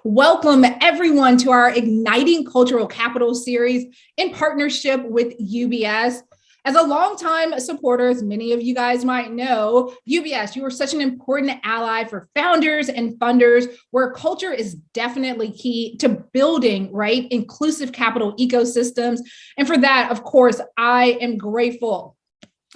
Welcome everyone to our Igniting Cultural Capital series in partnership with UBS. As a longtime supporters, many of you guys might know, UBS, you are such an important ally for founders and funders, where culture is definitely key to building, right, inclusive capital ecosystems. And for that, of course, I am grateful.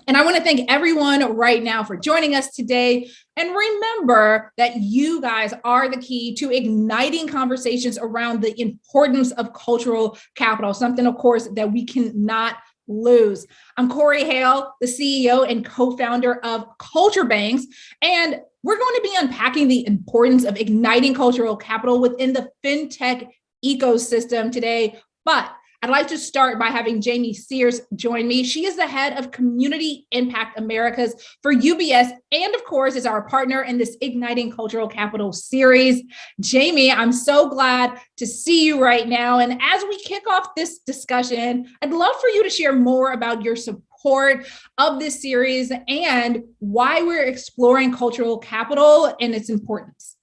And I want to thank everyone right now for joining us today. And remember that you guys are the key to igniting conversations around the importance of cultural capital, something, of course, that we cannot lose. I'm Corey Hale, the CEO and co-founder of Culture Banks, and we're going to be unpacking the importance of igniting cultural capital within the fintech ecosystem today. But I'd like to start by having Jamie Sears join me. She is the head of Community Impact Americas for UBS, and of course, is our partner in this Igniting Cultural Capital series. Jamie, I'm so glad to see you right now. And as we kick off this discussion, I'd love for you to share more about your support of this series and why we're exploring cultural capital and its importance.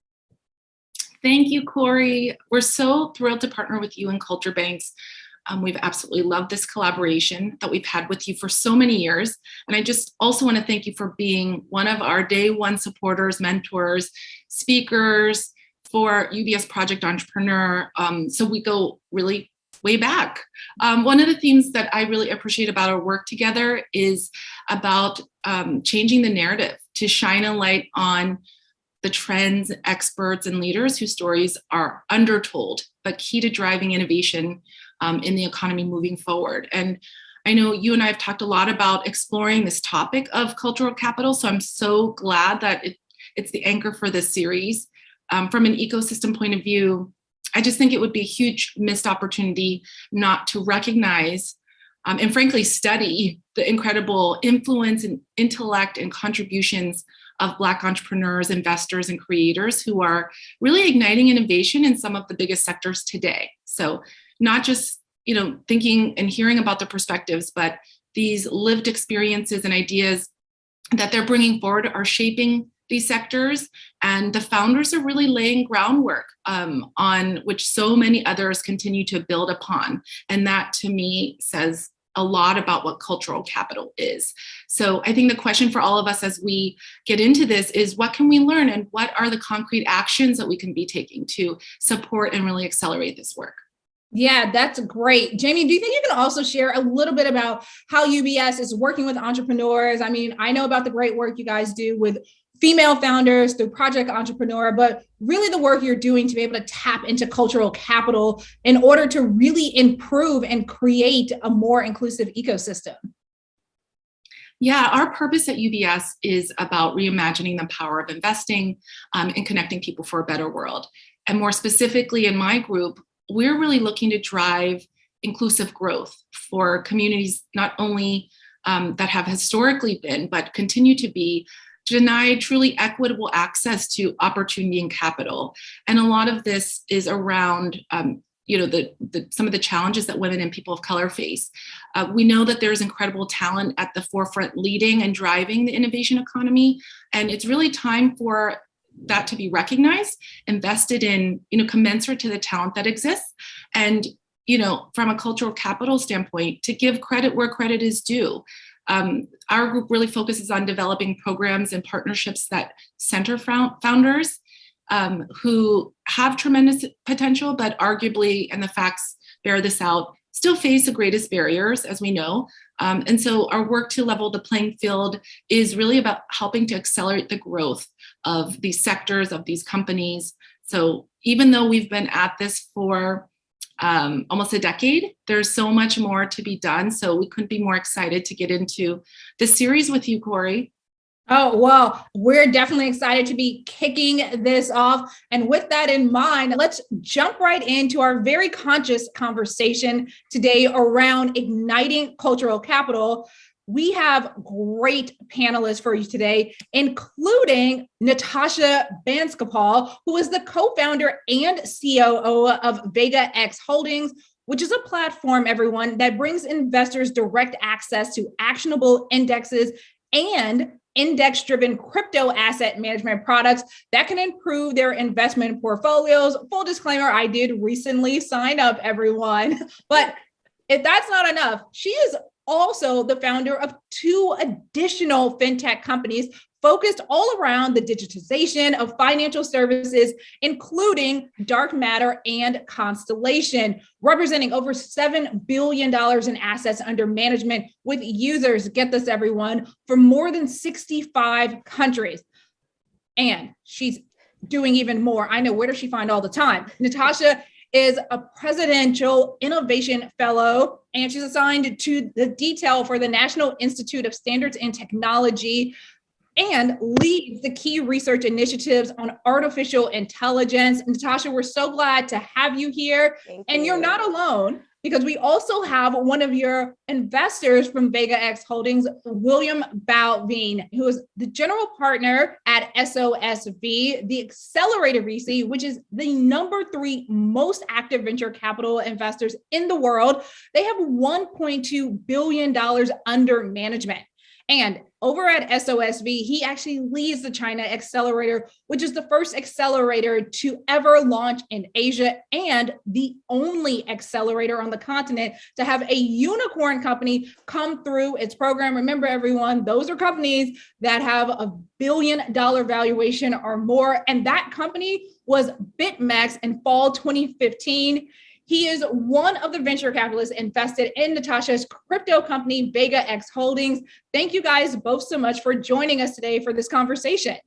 Thank you, Corey. We're so thrilled to partner with you and Culture Banks. We've absolutely loved this collaboration that we've had with you for so many years. And I just also want to thank you for being one of our day one supporters, mentors, speakers for UBS Project Entrepreneur. So we go really way back. One of the themes that I really appreciate about our work together is about changing the narrative to shine a light on the trends, experts, and leaders whose stories are undertold, but key to driving innovation in the economy moving forward. And I know you and I have talked a lot about exploring this topic of cultural capital, so I'm so glad that it's the anchor for this series. From an ecosystem point of view, I just think it would be a huge missed opportunity not to recognize and frankly study the incredible influence and intellect and contributions of Black entrepreneurs, investors, and creators who are really igniting innovation in some of the biggest sectors today. So not just, thinking and hearing about the perspectives, but these lived experiences and ideas that they're bringing forward are shaping these sectors. And the founders are really laying groundwork on which so many others continue to build upon. And that, to me, says a lot about what cultural capital is. So I think the question for all of us as we get into this is, what can we learn and what are the concrete actions that we can be taking to support and really accelerate this work? Yeah, that's great. Jamie, do you think you can also share a little bit about how UBS is working with entrepreneurs? I mean, I know about the great work you guys do with female founders through Project Entrepreneur, but really the work you're doing to be able to tap into cultural capital in order to really improve and create a more inclusive ecosystem. Yeah, our purpose at UBS is about reimagining the power of investing and connecting people for a better world. And more specifically in my group, we're really looking to drive inclusive growth for communities, not only that have historically been, but continue to be denied truly equitable access to opportunity and capital. And a lot of this is around some of the challenges that women and people of color face. We know that there's incredible talent at the forefront leading and driving the innovation economy. And it's really time for that to be recognized, invested in, commensurate to the talent that exists. And, from a cultural capital standpoint, to give credit where credit is due. Our group really focuses on developing programs and partnerships that center founders who have tremendous potential, but arguably, and the facts bear this out, still face the greatest barriers, as we know. And so our work to level the playing field is really about helping to accelerate the growth of these sectors, of these companies. So even though we've been at this for almost a decade, there's so much more to be done. So we couldn't be more excited to get into this series with you, Corey. Oh, well, we're definitely excited to be kicking this off. And with that in mind, let's jump right into our very conscious conversation today around igniting cultural capital. We have great panelists for you today, including Natasha Banskopal, who is the co-founder and COO of Vega X Holdings, which is a platform, everyone, that brings investors direct access to actionable indexes and index-driven crypto asset management products that can improve their investment portfolios. Full disclaimer, I did recently sign up, everyone. But if that's not enough, she is also the founder of 2 additional fintech companies focused all around the digitization of financial services, including Dark Matter and Constellation, representing over $7 billion in assets under management with users, get this everyone, for more than 65 countries. And she's doing even more. I know, where does she find all the time? Natasha is a Presidential Innovation Fellow, and she's assigned to the detail for the National Institute of Standards and Technology, and leads the key research initiatives on artificial intelligence. Natasha, we're so glad to have you here. And you're not alone, because we also have one of your investors from VegaX Holdings, William Balvin, who is the general partner at SOSV, the accelerator VC, which is the #3 most active venture capital investors in the world. They have $1.2 billion under management. And over at SOSV, he actually leads the China Accelerator, which is the first accelerator to ever launch in Asia and the only accelerator on the continent to have a unicorn company come through its program. Remember, everyone, those are companies that have a $1 billion valuation or more. And that company was BitMEX in fall 2015. He is one of the venture capitalists invested in Natasha's crypto company, VegaX Holdings. Thank you guys both so much for joining us today for this conversation.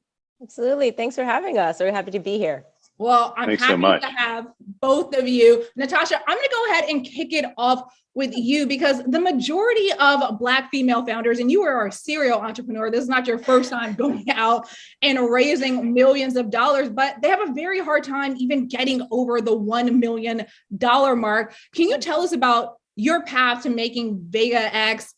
Absolutely. Thanks for having us. We're happy to be here. Well, I'm happy to have both of you. Natasha, I'm going to go ahead and kick it off with you, because the majority of Black female founders, and you are a serial entrepreneur, this is not your first time going out and raising millions of dollars, but they have a very hard time even getting over the $1 million mark. Can you tell us about your path to making VegaX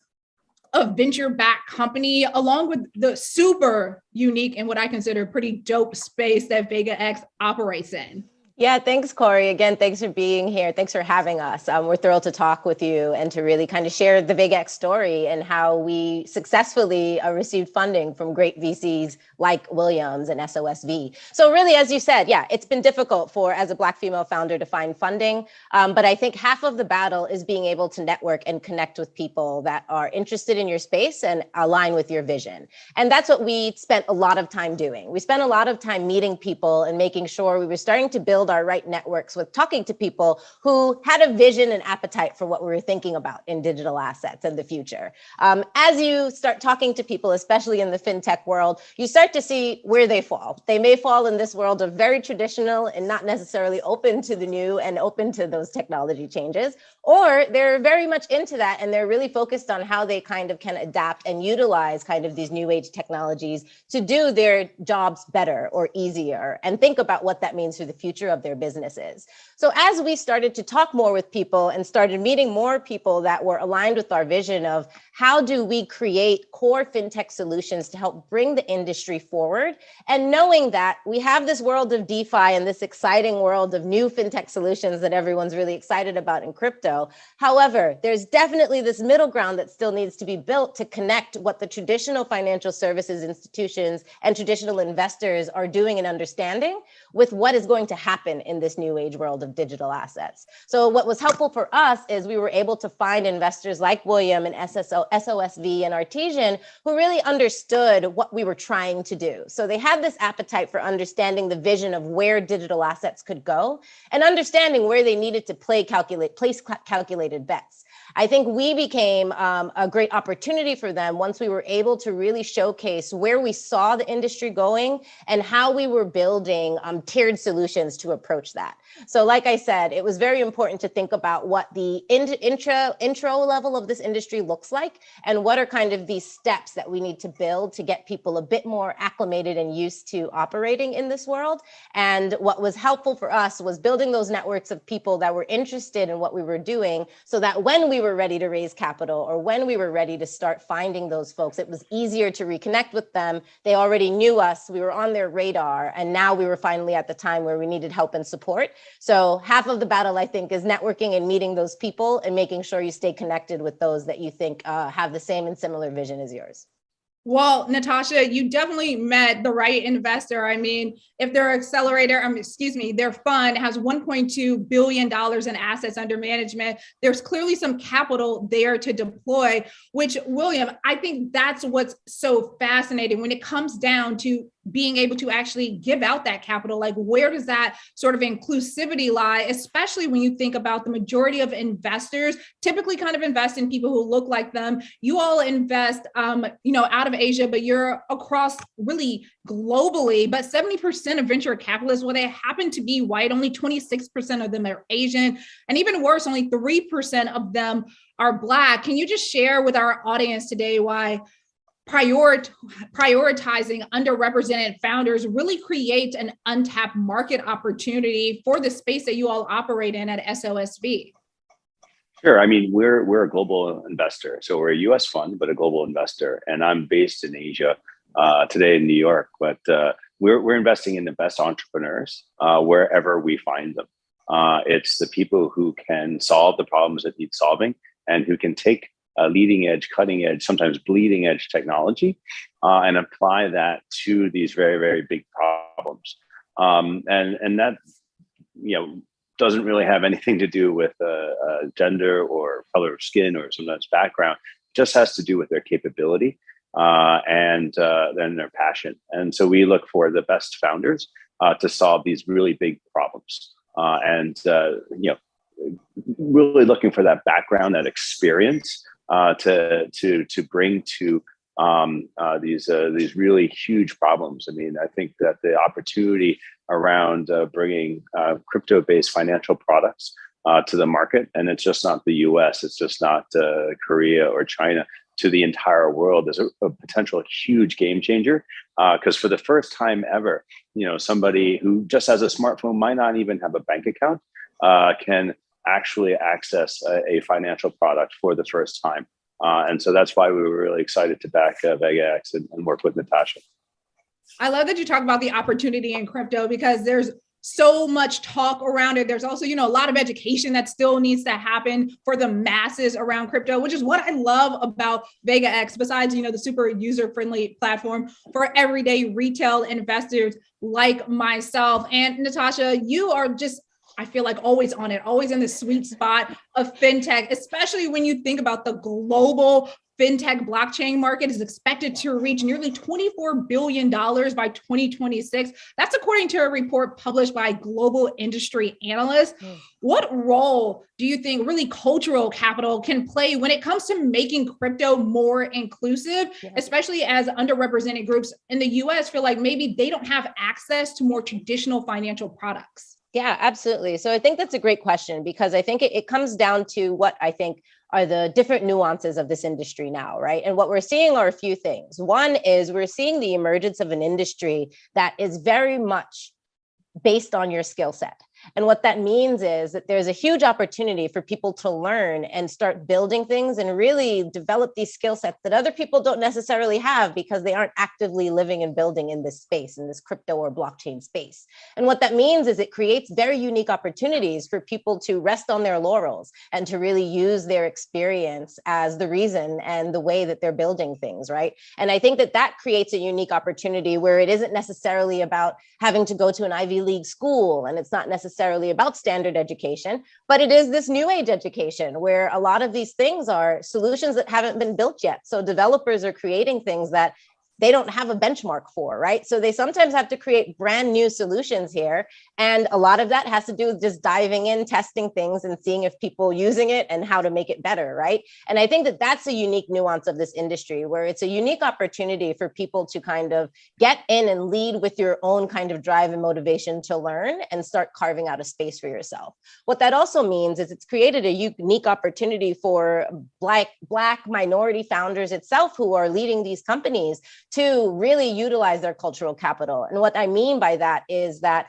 a venture-backed company, along with the super unique and what I consider pretty dope space that VegaX operates in? Yeah, thanks, Corey. Again, thanks for being here. Thanks for having us. We're thrilled to talk with you and to really kind of share the VegaX story and how we successfully received funding from great VCs like Williams and SOSV. So really, as you said, yeah, it's been difficult as a Black female founder to find funding. But I think half of the battle is being able to network and connect with people that are interested in your space and align with your vision. And that's what we spent a lot of time doing. We spent a lot of time meeting people and making sure we were starting to build our right networks with talking to people who had a vision and appetite for what we were thinking about in digital assets and the future. As you start talking to people, especially in the fintech world, you start to see where they fall. They may fall in this world of very traditional and not necessarily open to the new and open to those technology changes, or they're very much into that and they're really focused on how they kind of can adapt and utilize kind of these new age technologies to do their jobs better or easier and think about what that means for the future of their businesses. So as we started to talk more with people and started meeting more people that were aligned with our vision of how do we create core fintech solutions to help bring the industry forward, and knowing that we have this world of DeFi and this exciting world of new fintech solutions that everyone's really excited about in crypto. However, there's definitely this middle ground that still needs to be built to connect what the traditional financial services institutions and traditional investors are doing and understanding with what is going to happen in this new age world of digital assets. So what was helpful for us is we were able to find investors like William and SOSV and Artesian who really understood what we were trying to do. So they had this appetite for understanding the vision of where digital assets could go and understanding where they needed to place calculated bets. I think we became a great opportunity for them once we were able to really showcase where we saw the industry going and how we were building tiered solutions to approach that. So like I said, it was very important to think about what the intro level of this industry looks like and what are kind of these steps that we need to build to get people a bit more acclimated and used to operating in this world. And what was helpful for us was building those networks of people that were interested in what we were doing so that when we were ready to raise capital or when we were ready to start finding those folks, it was easier to reconnect with them. They already knew us, we were on their radar, and now we were finally at the time where we needed help and support. So half of the battle, I think, is networking and meeting those people and making sure you stay connected with those that you think have the same and similar vision as yours. Well, Natasha, you definitely met the right investor. I mean, if their accelerator, their fund has $1.2 billion in assets under management, there's clearly some capital there to deploy, which, William, I think that's what's so fascinating when it comes down to being able to actually give out that capital. Like, where does that sort of inclusivity lie, especially when you think about the majority of investors typically kind of invest in people who look like them. You all invest, out of Asia, but you're across really globally. But 70% of venture capitalists, well, they happen to be white. Only 26% of them are Asian. And even worse, only 3% of them are Black. Can you just share with our audience today why prioritizing underrepresented founders really creates an untapped market opportunity for the space that you all operate in at SOSV? Sure. I mean, we're a global investor, so we're a U.S. fund, but a global investor, and I'm based in Asia today in New York. But we're investing in the best entrepreneurs wherever we find them. It's the people who can solve the problems that need solving, and who can take leading edge, cutting edge, sometimes bleeding edge technology, and apply that to these very, very big problems. And that, doesn't really have anything to do with gender or color of skin or sometimes background. It just has to do with their capability and then their passion. And so we look for the best founders to solve these really big problems. Really looking for that background, that experience to bring to these really huge problems. I mean, I think that the opportunity around bringing crypto-based financial products to the market, and it's just not the US, it's just not Korea or China, to the entire world is a potential huge game changer. Because for the first time ever, somebody who just has a smartphone, might not even have a bank account, can actually access a financial product for the first time. And so that's why we were really excited to back VegaX and work with Natasha. I love that you talk about the opportunity in crypto, because there's so much talk around it. There's also, a lot of education that still needs to happen for the masses around crypto, which is what I love about VegaX, besides, the super user-friendly platform for everyday retail investors like myself. And Natasha, you are just, I feel like, always on it, always in the sweet spot of fintech, especially when you think about the global fintech blockchain market is expected to reach nearly $24 billion by 2026. That's according to a report published by global industry analysts. What role do you think really cultural capital can play when it comes to making crypto more inclusive, especially as underrepresented groups in the US feel like maybe they don't have access to more traditional financial products? Yeah, absolutely. So I think that's a great question, because I think it comes down to what I think are the different nuances of this industry now, right? And what we're seeing are a few things. One is we're seeing the emergence of an industry that is very much based on your skill set. And what that means is that there's a huge opportunity for people to learn and start building things and really develop these skill sets that other people don't necessarily have, because they aren't actively living and building in this space, in this crypto or blockchain space. And what that means is it creates very unique opportunities for people to rest on their laurels and to really use their experience as the reason and the way that they're building things, right? And I think that that creates a unique opportunity where it isn't necessarily about having to go to an Ivy League school, and it's not necessarily about standard education, but it is this new age education where a lot of these things are solutions that haven't been built yet. So developers are creating things that they don't have a benchmark for, right? So they sometimes have to create brand new solutions here. And a lot of that has to do with just diving in, testing things and seeing if people using it and how to make it better, right? And I think that that's a unique nuance of this industry, where it's a unique opportunity for people to kind of get in and lead with your own kind of drive and motivation to learn and start carving out a space for yourself. What that also means is it's created a unique opportunity for Black minority founders itself who are leading these companies to really utilize their cultural capital. And what I mean by that is that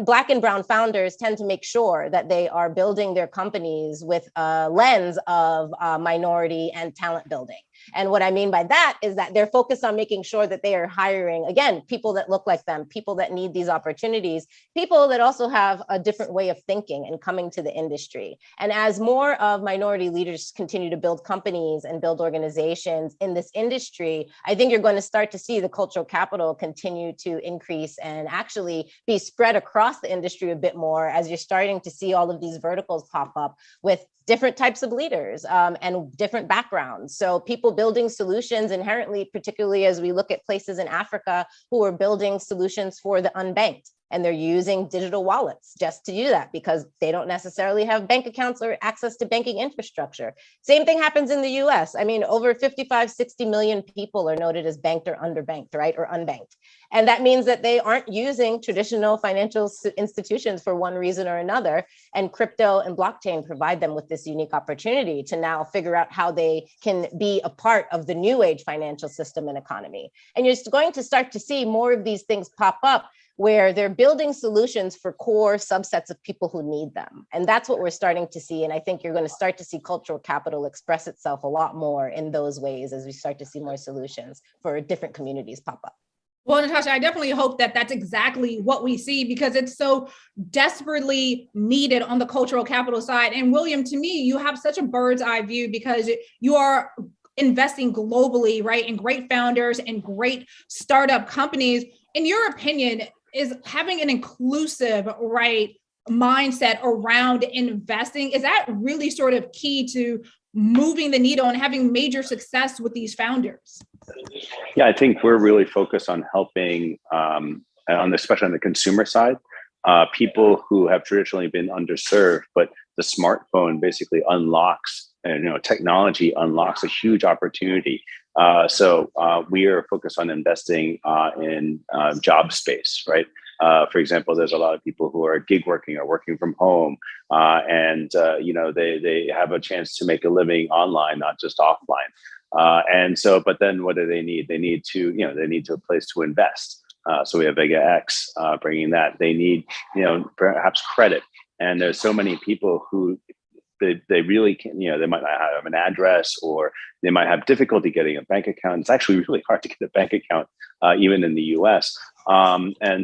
Black and brown founders tend to make sure that they are building their companies with a lens of minority and talent building. And what I mean by that is that they're focused on making sure that they are hiring, again, people that look like them, people that need these opportunities, people that also have a different way of thinking and coming to the industry. And as more of minority leaders continue to build companies and build organizations in this industry, I think you're going to start to see the cultural capital continue to increase and actually be spread across the industry a bit more as you're starting to see all of these verticals pop up with different types of leaders and different backgrounds. So people building solutions inherently, particularly as we look at places in Africa who are building solutions for the unbanked. And they're using digital wallets just to do that because they don't necessarily have bank accounts or access to banking infrastructure. Same thing happens in the US. I mean, over 55, 60 million people are noted as banked or underbanked, right? Or unbanked. And that means that they aren't using traditional financial institutions for one reason or another. And crypto and blockchain provide them with this unique opportunity to now figure out how they can be a part of the new age financial system and economy. And you're going to start to see more of these things pop up where they're building solutions for core subsets of people who need them. And that's what we're starting to see. And I think you're going to start to see cultural capital express itself a lot more in those ways as we start to see more solutions for different communities pop up. Well, Natasha, I definitely hope that that's exactly what we see because it's so desperately needed on the cultural capital side. And William, to me, you have such a bird's eye view because you are investing globally, right? In great founders and great startup companies. In your opinion, is having an inclusive, right, mindset around investing, is that really sort of key to moving the needle and having major success with these founders? Yeah, I think we're really focused on helping, especially on the consumer side, people who have traditionally been underserved, but the smartphone basically unlocks, and technology unlocks a huge opportunity. So we are focused on investing in job space, right? For example, there's a lot of people who are gig working or working from home, and they have a chance to make a living online, not just offline. But then what do they need? They need a place to invest. So we have VegaX bringing that. They need, perhaps credit. And there's so many people who they really can, they might not have an address or they might have difficulty getting a bank account. It's actually really hard to get a bank account, even in the US.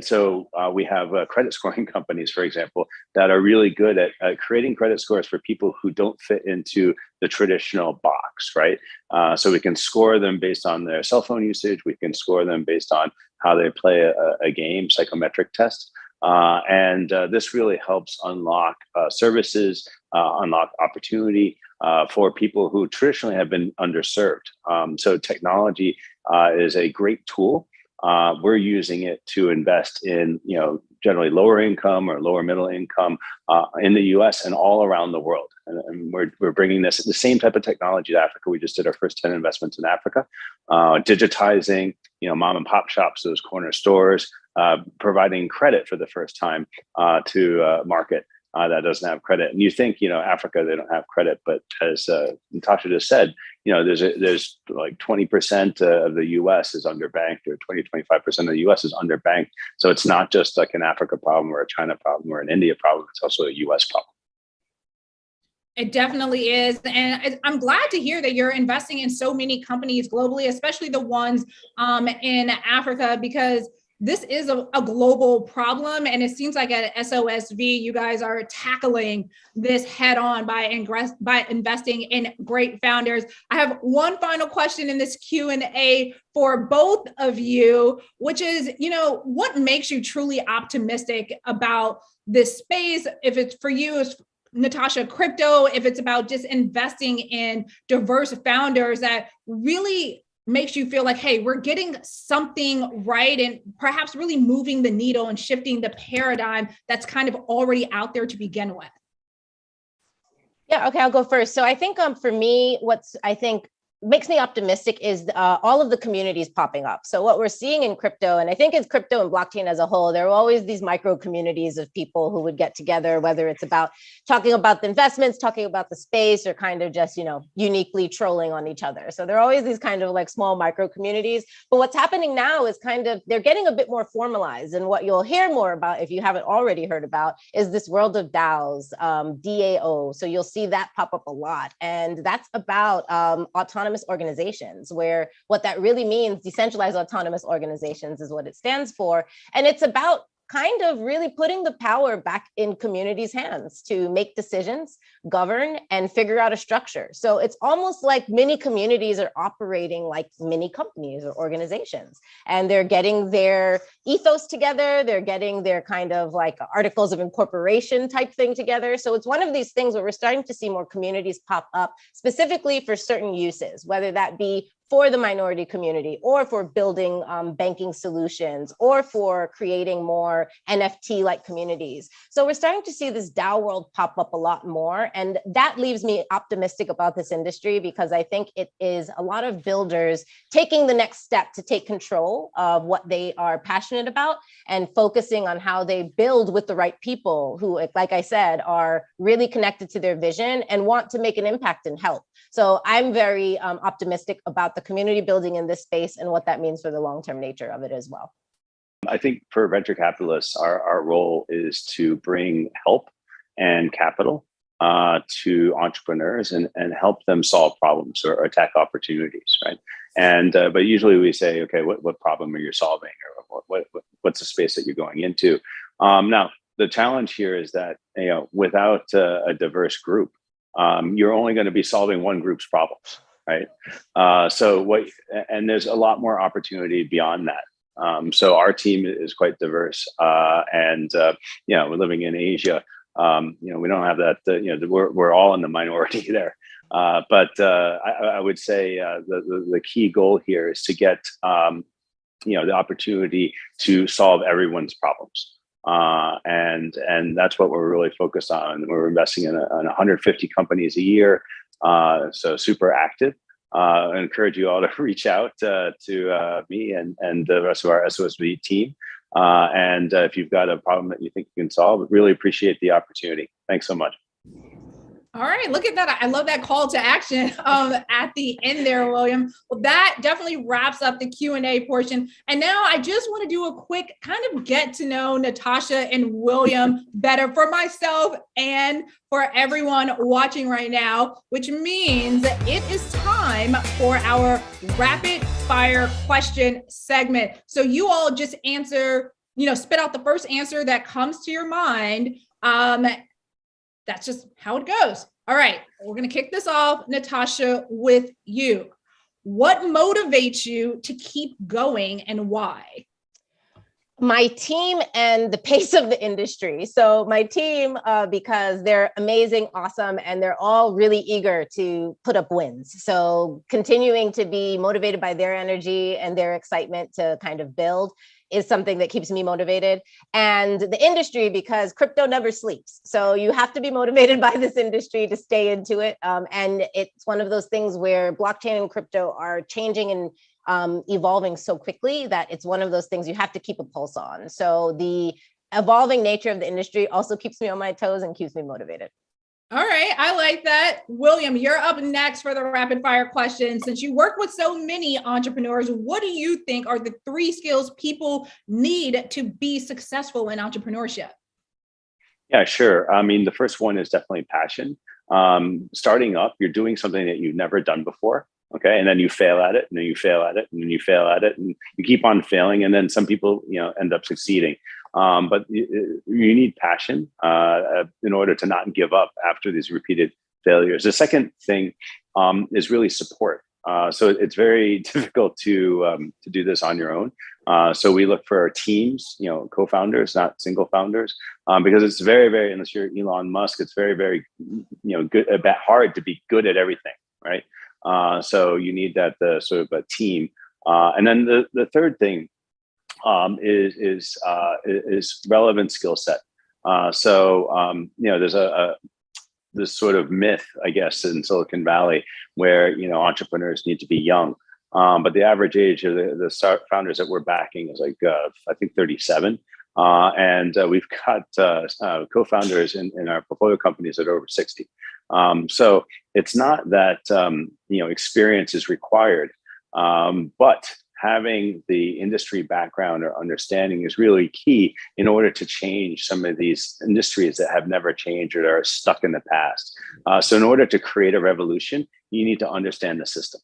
So we have credit scoring companies, for example, that are really good at creating credit scores for people who don't fit into the traditional box, right? So we can score them based on their cell phone usage. We can score them based on how they play a game, psychometric test. This really helps unlock services, unlock opportunity for people who traditionally have been underserved. So technology is a great tool. We're using it to invest in, generally lower income or lower middle income in the U.S. and all around the world. And we're bringing the same type of technology to Africa. We just did our first 10 investments in Africa, digitizing, mom and pop shops, those corner stores, providing credit for the first time to a market that doesn't have credit. And you think, Africa, they don't have credit, but as Natasha just said, there's like 20% of the U.S. is underbanked, or 25% of the U.S. is underbanked. So it's not just like an Africa problem or a China problem or an India problem. It's also a U.S. problem. It definitely is. And I'm glad to hear that you're investing in so many companies globally, especially the ones in Africa, because this is a global problem. And it seems like at SOSV, you guys are tackling this head on by investing in great founders. I have one final question in this Q&A for both of you, which is, what makes you truly optimistic about this space? If it's for you, it's Natasha, crypto, if it's about just investing in diverse founders that really makes you feel like, hey, we're getting something right and perhaps really moving the needle and shifting the paradigm that's kind of already out there to begin with. Yeah, okay, I'll go first. So I think for me, I think makes me optimistic is all of the communities popping up. So what we're seeing in crypto, and I think it's crypto and blockchain as a whole, there are always these micro communities of people who would get together, whether it's about talking about the investments, talking about the space, or kind of just, uniquely trolling on each other. So there are always these kind of like small micro communities. But what's happening now is they're getting a bit more formalized. And what you'll hear more about, if you haven't already heard about, is this world of DAOs, DAO. So you'll see that pop up a lot. And that's about autonomous autonomous organizations, where what that really means, decentralized autonomous organizations is what it stands for. And it's about kind of really putting the power back in communities' hands to make decisions, govern, and figure out a structure. So it's almost like mini communities are operating like mini companies or organizations, and they're getting their ethos together, they're getting their kind of like articles of incorporation type thing together. So it's one of these things where we're starting to see more communities pop up specifically for certain uses, whether that be for the minority community, or for building banking solutions, or for creating more NFT-like communities. So we're starting to see this DAO world pop up a lot more. And that leaves me optimistic about this industry, because I think it is a lot of builders taking the next step to take control of what they are passionate about and focusing on how they build with the right people who, like I said, are really connected to their vision and want to make an impact and help. So I'm very optimistic about the community building in this space and what that means for the long-term nature of it as well. I think for venture capitalists, our role is to bring help and capital to entrepreneurs and help them solve problems or attack opportunities, right? And but usually we say, okay, what problem are you solving, or what's the space that you're going into? Now, the challenge here is that, you know, without a diverse group, you're only going to be solving one group's problems, right? And there's a lot more opportunity beyond that. So our team is quite diverse, and you know, we're living in Asia. You know, we don't have that. You know, we're all in the minority there. But I would say the key goal here is to get you know, the opportunity to solve everyone's problems. And that's what we're really focused on. We're investing in 150 companies a year, so super active. I encourage you all to reach out to me and the rest of our SOSV team. And if you've got a problem that you think you can solve, really appreciate the opportunity. Thanks so much. All right, look at that. I love that call to action at the end there, William. Well, that definitely wraps up the Q&A portion. And now I just want to do a quick kind of get to know Natasha and William better for myself and for everyone watching right now, which means it is time for our rapid fire question segment. So you all just answer, you know, spit out the first answer that comes to your mind. That's just how it goes. All right, we're going to kick this off, Natasha, with you. What motivates you to keep going and why? My team and the pace of the industry. So my team, because they're amazing, awesome, and they're all really eager to put up wins. So continuing to be motivated by their energy and their excitement to kind of build is something that keeps me motivated. And the industry, because crypto never sleeps. So you have to be motivated by this industry to stay into it. And it's one of those things where blockchain and crypto are changing and evolving so quickly that it's one of those things you have to keep a pulse on. So the evolving nature of the industry also keeps me on my toes and keeps me motivated. All right, I like that. William, you're up next for the rapid fire question. Since you work with so many entrepreneurs, what do you think are the 3 skills people need to be successful in entrepreneurship? Yeah, sure. I mean, the first one is definitely passion. Starting up, you're doing something that you've never done before. Okay. And then you fail at it, and then you fail at it, and then you fail at it, and you keep on failing. And then some people, you know, end up succeeding. But you need passion in order to not give up after these repeated failures. The second thing is really support. So it's very difficult to do this on your own. So we look for teams, you know, co-founders, not single founders, because it's very, very, unless you're Elon Musk, it's very, very, you know, good, a bit hard to be good at everything, right? So you need that sort of a team. And then the third thing is relevant skill set. So you know, there's this sort of myth, I guess, in Silicon Valley where, you know, entrepreneurs need to be young. But the average age of the founders that we're backing is like, I think 37. And we've got co-founders in our portfolio companies that are over 60. So it's not that, you know, experience is required, but having the industry background or understanding is really key in order to change some of these industries that have never changed or are stuck in the past. So in order to create a revolution, you need to understand the system.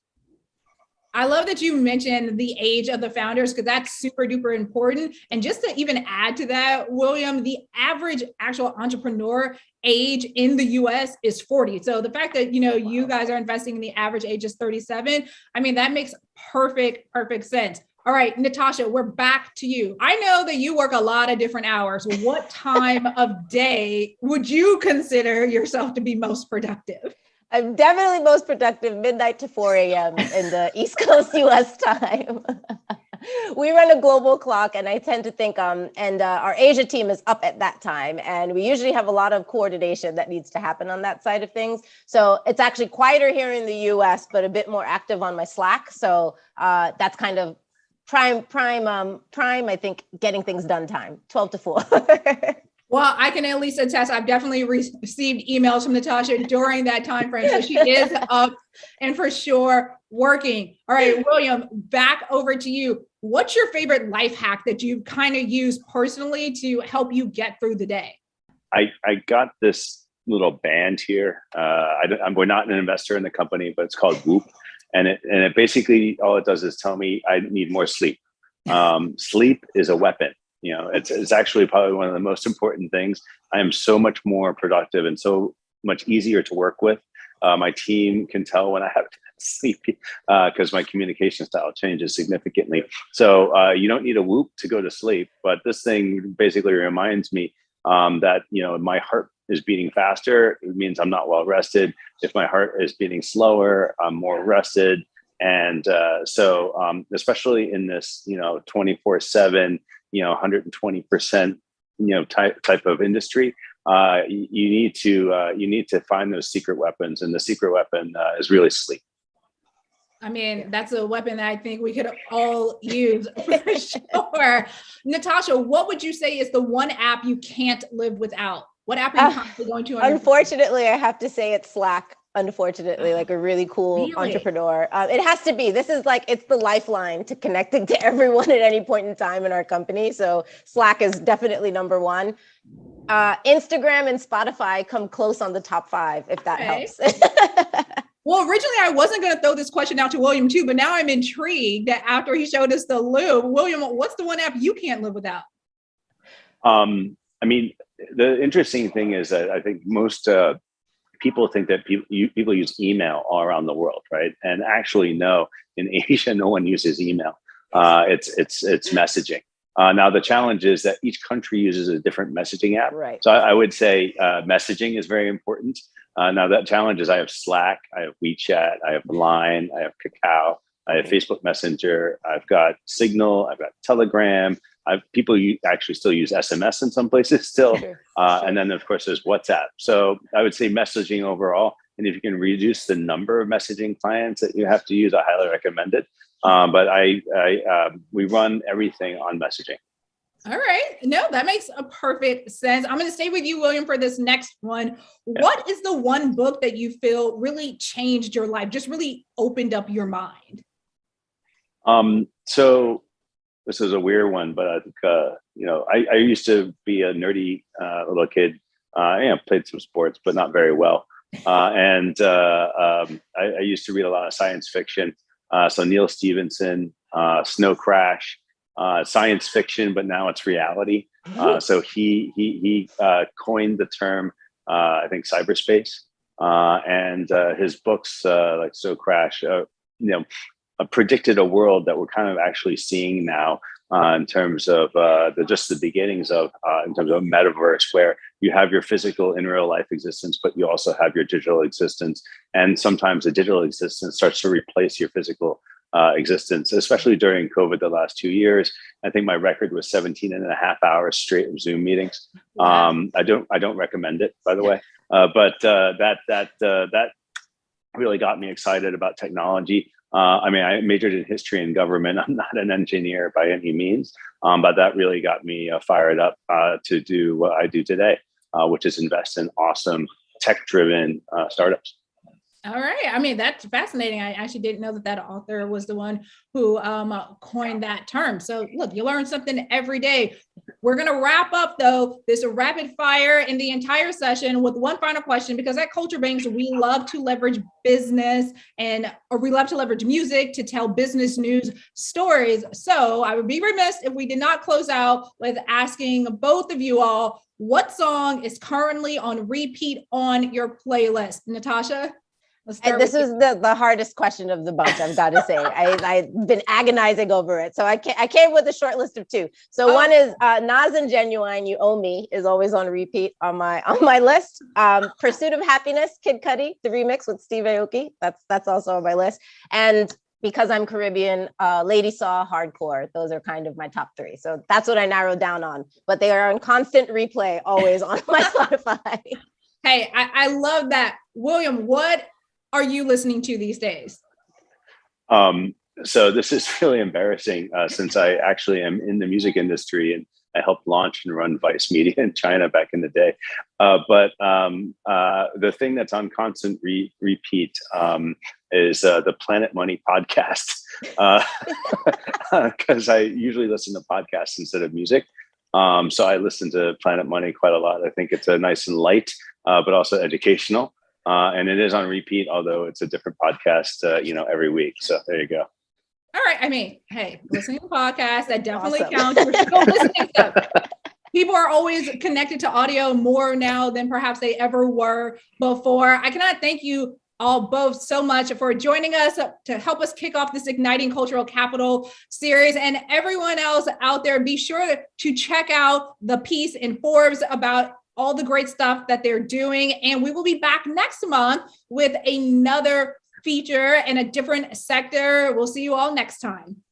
I love that you mentioned the age of the founders because that's super duper important. And just to even add to that, William, the average actual entrepreneur age in the US is 40. So the fact that, you guys are investing in the average age is 37, I mean, that makes perfect sense. All right, Natasha, we're back to you. I know that you work a lot of different hours. What time of day would you consider yourself to be most productive? I'm definitely most productive midnight to 4 a.m. in the East Coast US time. We run a global clock, and I tend to think, our Asia team is up at that time. And we usually have a lot of coordination that needs to happen on that side of things. So it's actually quieter here in the US, but a bit more active on my Slack. So that's kind of prime, I think, getting things done time, 12 to 4. Well, I can at least attest, I've definitely received emails from Natasha during that time frame. So she is up and for sure working. All right, William, back over to you. What's your favorite life hack that you've kind of used personally to help you get through the day? I got this little band here. We're not an investor in the company, but it's called Whoop. And it basically, all it does is tell me I need more sleep. Sleep is a weapon. It's actually probably one of the most important things. I am so much more productive and so much easier to work with. My team can tell when I have sleep because my communication style changes significantly. So you don't need a Whoop to go to sleep, but this thing basically reminds me that my heart is beating faster. It means I'm not well rested. If my heart is beating slower, I'm more rested. And so especially in this 24/7 120% type of industry, you need to find those secret weapons, and the secret weapon is really sleep. I mean, that's a weapon that I think we could all use for sure. Natasha, what would you say is the one app you can't live without? What app are you constantly going to? Unfortunately, I have to say it's Slack. Unfortunately, like a really cool entrepreneur. It has to be. This is it's the lifeline to connecting to everyone at any point in time in our company. So Slack is definitely number one. Instagram and Spotify come close on the top 5, if that helps. Well, originally I wasn't going to throw this question out to William too, but now I'm intrigued that after he showed us the Loop. William, what's the one app you can't live without? I mean, the interesting thing is that I think most people think that people use email all around the world, right? And actually, no, in Asia, no one uses email. It's messaging. Now, the challenge is that each country uses a different messaging app. Right. So I would say messaging is very important. Now, that challenge is I have Slack, I have WeChat, I have Line, I have Kakao, I have Facebook Messenger, I've got Signal, I've got Telegram. People actually still use SMS in some places still. Sure. And then, of course, there's WhatsApp. So I would say messaging overall. And if you can reduce the number of messaging clients that you have to use, I highly recommend it. But we run everything on messaging. All right. No, that makes a perfect sense. I'm going to stay with you, William, for this next one. Yeah. What is the one book that you feel really changed your life, just really opened up your mind? So this is a weird one, but I think, I used to be a nerdy little kid. Played some sports, but not very well. I used to read a lot of science fiction. So Neil Stephenson, Snow Crash, science fiction, but now it's reality. So he coined the term, I think, cyberspace. And his books like Snow Crash, predicted a world that we're kind of actually seeing now in terms of the beginnings of in terms of metaverse, where you have your physical in real life existence, but you also have your digital existence. And sometimes the digital existence starts to replace your physical existence, especially during COVID the last 2 years. I think my record was 17 and a half hours straight of Zoom meetings. I don't recommend it, by the way. But that really got me excited about technology. I majored in history and government. I'm not an engineer by any means, but that really got me fired up to do what I do today, which is invest in awesome tech-driven startups. All right. That's fascinating. I actually didn't know that author was the one who coined that term. So look, you learn something every day. We're going to wrap up, though, this rapid fire in the entire session with one final question, because at Culture Banks, we love to leverage business or we love to leverage music to tell business news stories. So I would be remiss if we did not close out with asking both of you all, what song is currently on repeat on your playlist? Natasha? This is the hardest question of the bunch, I've got to say. I've been agonizing over it. So I came with a short list of two. So one is Nas and Genuine, You Owe Me, is always on repeat on my list. Pursuit of Happiness, Kid Cudi, the remix with Steve Aoki. That's also on my list. And because I'm Caribbean, Lady Saw, Hardcore. Those are kind of my top three. So that's what I narrowed down on. But they are on constant replay, always on my Spotify. Hey, I love that. William, what are you listening to these days? So this is really embarrassing since I actually am in the music industry and I helped launch and run Vice Media in China back in the day. But the thing that's on constant repeat is the Planet Money podcast, because I usually listen to podcasts instead of music. So I listen to Planet Money quite a lot. I think it's a nice and light, but also educational. And it is on repeat, although it's a different podcast, every week. So there you go. All right. I mean, hey, listening to podcasts, that definitely counts. We're still listening to people are always connected to audio more now than perhaps they ever were before. I cannot thank you all both so much for joining us to help us kick off this Igniting Cultural Capital series. And everyone else out there, be sure to check out the piece in Forbes about all the great stuff that they're doing. And we will be back next month with another feature in a different sector. We'll see you all next time.